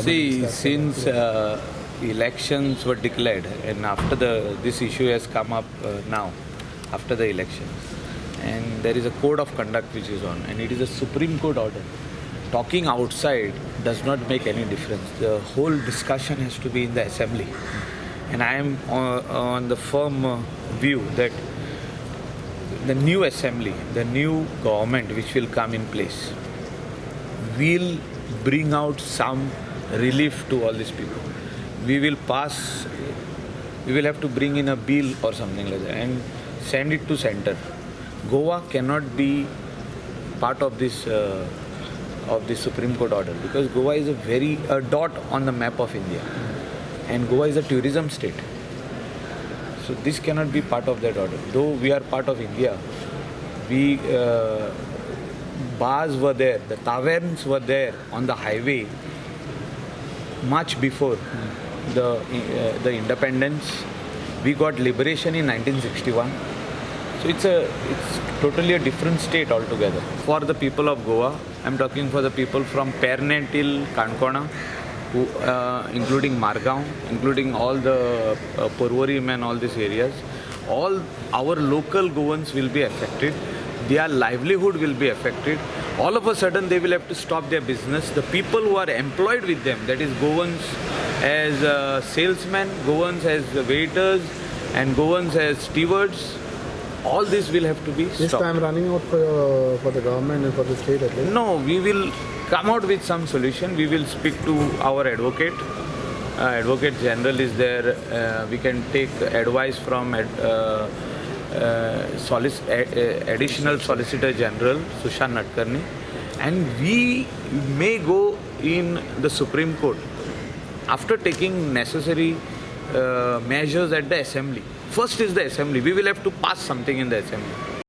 See, since elections were declared and after this issue has come up now, after the elections, and there is a code of conduct which is on, and it is a Supreme Court order. Talking outside does not make any difference. The whole discussion has to be in the assembly. And I am on the firm view that the new assembly, the new government which will come in place, will bring out some relief to all these people. We will have to bring in a bill or something like that and send it to center. Goa cannot be part of this Supreme Court order because Goa is a dot on the map of India, and Goa is a tourism state. So this cannot be part of that order. Though we are part of India, bars were there, the taverns were there on the highway much before the independence. We got liberation in 1961. So it's totally a different state altogether. For the people of Goa, I'm talking for the people from Perne till Kankona, including Margaon, including all the Porvorim and all these areas. All our local Goans will be affected. Their livelihood will be affected. All of a sudden, they will have to stop their business. The people who are employed with them, that is Goans as salesmen, Goans as waiters, and Goans as stewards, all this will have to be stopped. This time running out for the government and for the state at least? No, we will come out with some solution. We will speak to our advocate. Advocate General is there. We can take advice from Additional Solicitor General Sushant Nadkarni, and we may go in the Supreme Court after taking necessary measures at the Assembly. First is the Assembly. We will have to pass something in the Assembly.